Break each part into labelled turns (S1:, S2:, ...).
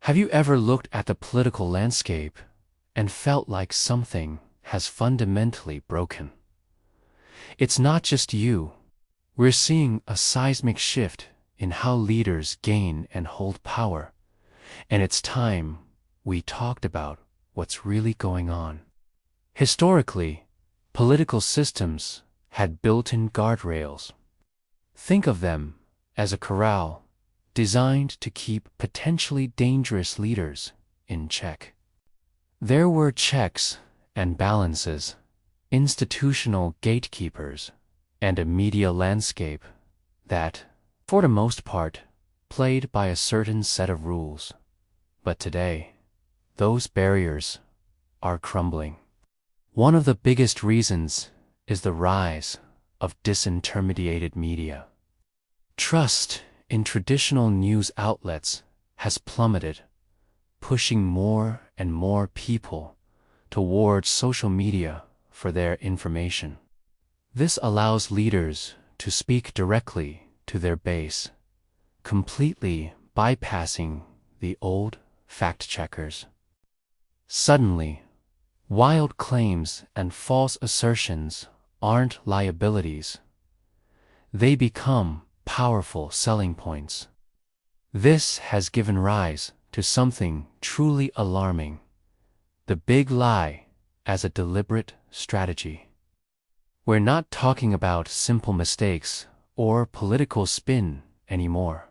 S1: Have you ever looked at the political landscape and felt like something has fundamentally broken? It's not just you. We're seeing a seismic shift in how leaders gain and hold power, and it's time we talked about what's really going on. Historically, political systems had built-in guardrails. Think of them as a corral designed to keep potentially dangerous leaders in check. There were checks and balances, institutional gatekeepers, and a media landscape that, for the most part, played by a certain set of rules. But today, those barriers are crumbling. One of the biggest reasons is the rise of disintermediated media. Trust in traditional news outlets has plummeted, pushing more and more people towards social media for their information. This allows leaders to speak directly to their base, completely bypassing the old fact-checkers. Suddenly, wild claims and false assertions aren't liabilities. They become powerful selling points. This has given rise to something truly alarming: the big lie as a deliberate strategy. We're not talking about simple mistakes or political spin anymore.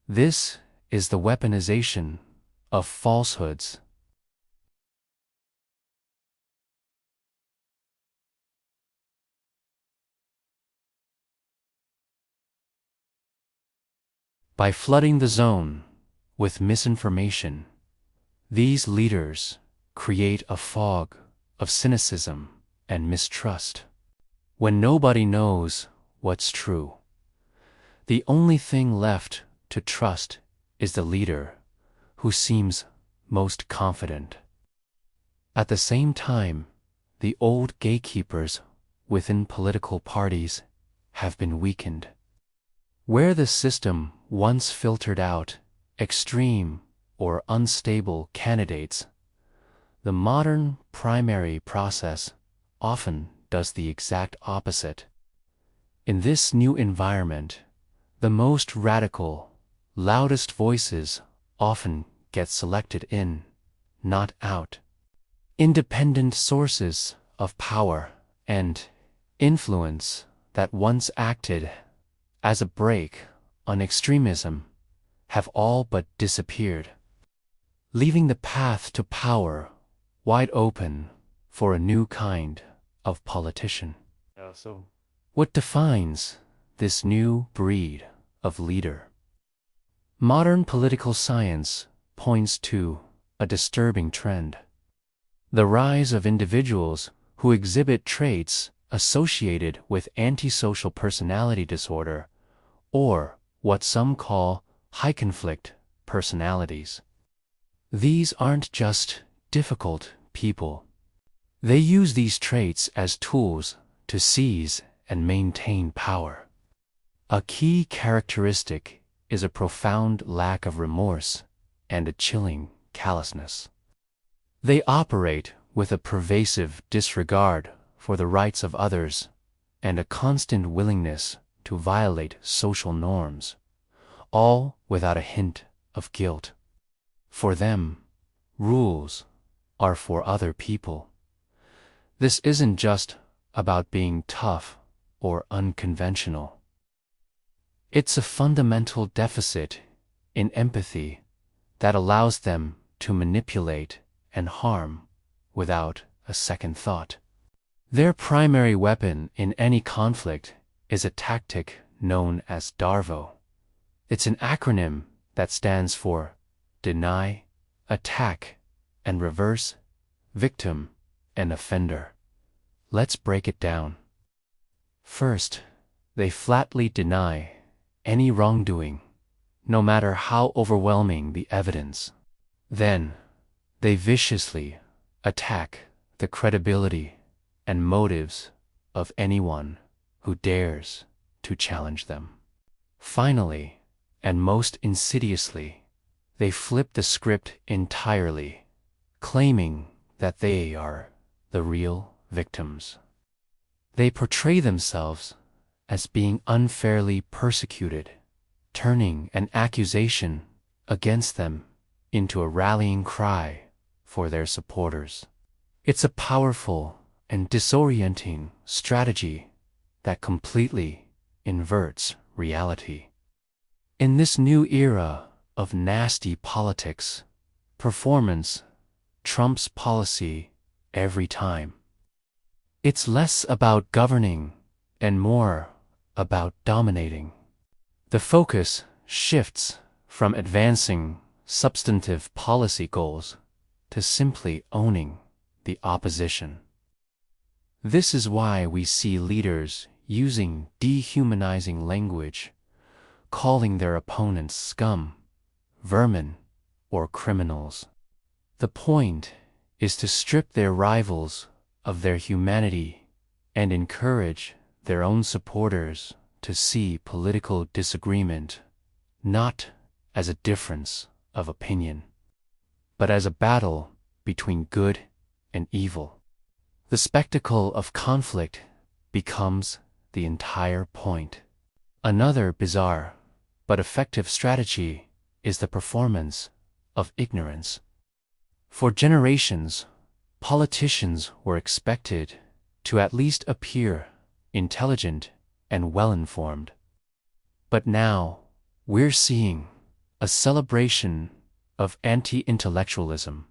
S1: This is the weaponization of falsehoods. By flooding the zone with misinformation, these leaders create a fog of cynicism and mistrust. When nobody knows what's true, the only thing left to trust is the leader who seems most confident. At the same time, the old gatekeepers within political parties have been weakened. Where the system once filtered out extreme or unstable candidates, the modern primary process often does the exact opposite. In this new environment, the most radical, loudest voices often get selected in, not out. Independent sources of power and influence that once acted as a brake on extremism have all but disappeared, leaving the path to power wide open for a new kind of politician. What defines this new breed of leader? Modern political science points to a disturbing trend: the rise of individuals who exhibit traits associated with antisocial personality disorder, or what some call high-conflict personalities. These aren't just difficult people. They use these traits as tools to seize and maintain power. A key characteristic is a profound lack of remorse and a chilling callousness. They operate with a pervasive disregard for the rights of others and a constant willingness to violate social norms, all without a hint of guilt. For them, rules are for other people. This isn't just about being tough or unconventional. It's a fundamental deficit in empathy that allows them to manipulate and harm without a second thought. Their primary weapon in any conflict is a tactic known as DARVO. It's an acronym that stands for deny, attack, and reverse, victim, and offender. Let's break it down. First, they flatly deny any wrongdoing, no matter how overwhelming the evidence. Then, they viciously attack the credibility and motives of anyone who dares to challenge them. Finally, and most insidiously, they flip the script entirely, claiming that they are the real victims. They portray themselves as being unfairly persecuted, turning an accusation against them into a rallying cry for their supporters. It's a powerful and disorienting strategy that completely inverts reality. In this new era of nasty politics, performance trumps policy every time. It's less about governing and more about dominating. The focus shifts from advancing substantive policy goals to simply owning the opposition. This is why we see leaders using dehumanizing language, calling their opponents scum, vermin, or criminals. The point is to strip their rivals of their humanity and encourage their own supporters to see political disagreement not as a difference of opinion, but as a battle between good and evil. The spectacle of conflict becomes the entire point. Another bizarre but effective strategy is the performance of ignorance. For generations, politicians were expected to at least appear intelligent and well-informed. But now, we're seeing a celebration of anti-intellectualism.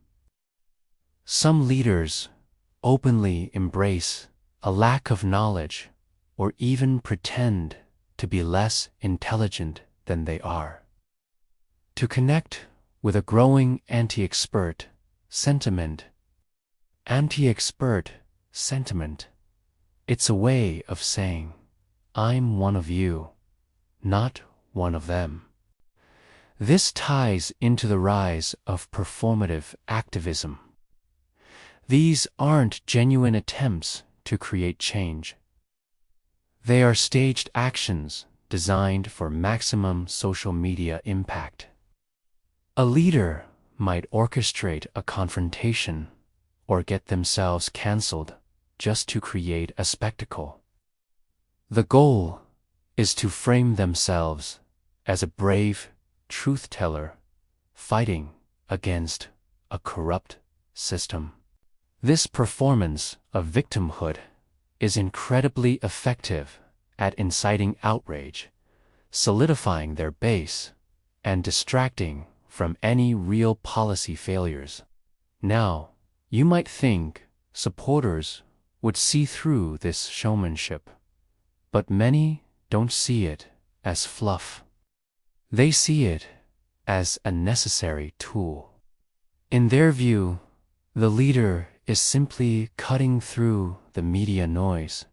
S1: Some leaders openly embrace a lack of knowledge or even pretend to be less intelligent than they are. To connect with a growing anti-expert sentiment, it's a way of saying, I'm one of you, not one of them. This ties into the rise of performative activism. These aren't genuine attempts to create change. They are staged actions designed for maximum social media impact. A leader might orchestrate a confrontation or get themselves cancelled just to create a spectacle. The goal is to frame themselves as a brave truth-teller fighting against a corrupt system. This performance of victimhood is incredibly effective at inciting outrage, solidifying their base, and distracting from any real policy failures. Now, you might think supporters would see through this showmanship, but many don't see it as fluff. They see it as a necessary tool. In their view, the leader is simply cutting through the media noise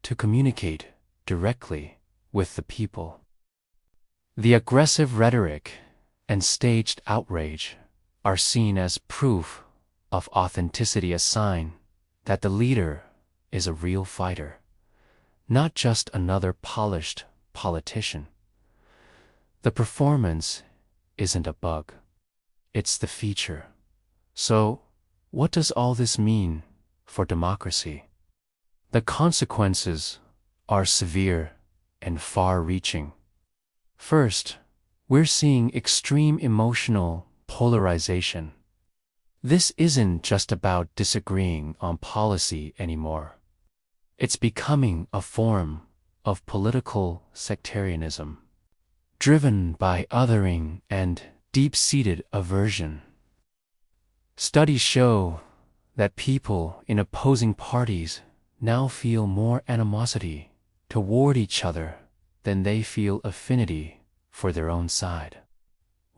S1: to communicate directly with the people. The aggressive rhetoric and staged outrage are seen as proof of authenticity, a sign that the leader is a real fighter, not just another polished politician. The performance isn't a bug, it's the feature. So, what does all this mean for democracy? The consequences are severe and far-reaching. First, we're seeing extreme emotional polarization. This isn't just about disagreeing on policy anymore. It's becoming a form of political sectarianism, driven by othering and deep-seated aversion. Studies show that people in opposing parties now feel more animosity toward each other than they feel affinity for their own side.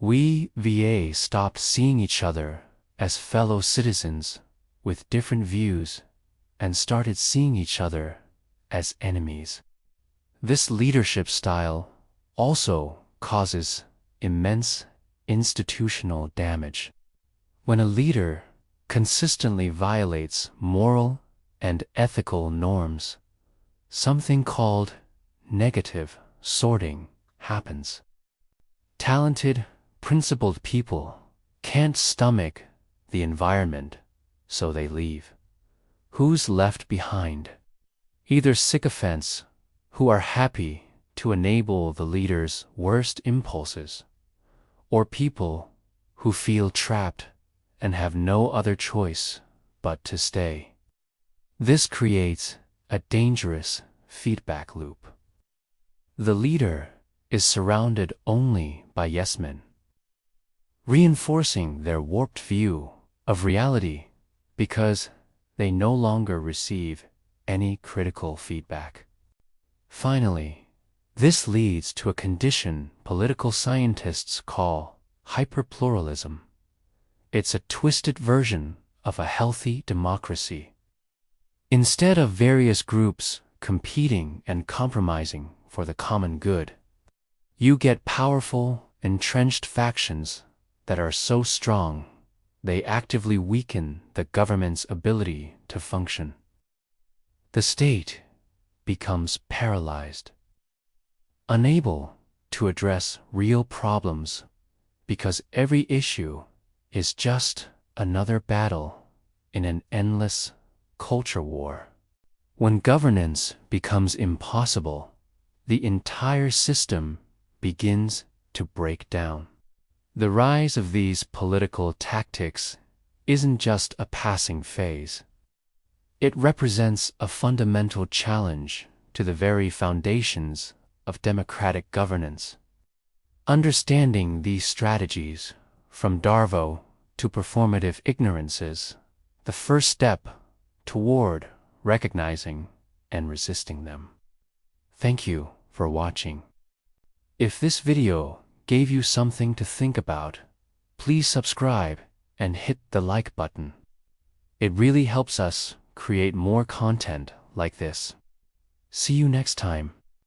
S1: We stopped seeing each other as fellow citizens with different views and started seeing each other as enemies. This leadership style also causes immense institutional damage. When a leader consistently violates moral and ethical norms, something called negative sorting happens. Talented, Principled people can't stomach the environment, so they leave. Who's left behind? Either sycophants who are happy to enable the leader's worst impulses, or people who feel trapped and have no other choice but to stay. This creates a dangerous feedback loop. The leader is surrounded only by yes-men, reinforcing their warped view of reality because they no longer receive any critical feedback. Finally, this leads to a condition political scientists call hyperpluralism. It's a twisted version of a healthy democracy. Instead of various groups competing and compromising for the common good, you get powerful, entrenched factions that are so strong they actively weaken the government's ability to function. The state becomes paralyzed, unable to address real problems because every issue is just another battle in an endless culture war. When governance becomes impossible, the entire system begins to break down. The rise of these political tactics isn't just a passing phase. It represents a fundamental challenge to the very foundations of democratic governance. Understanding these strategies, from Darvo to performative ignorances, the first step toward recognizing and resisting them. Thank you for watching. If this video gave you something to think about, please subscribe and hit the like button. It really helps us create more content like this. See you next time.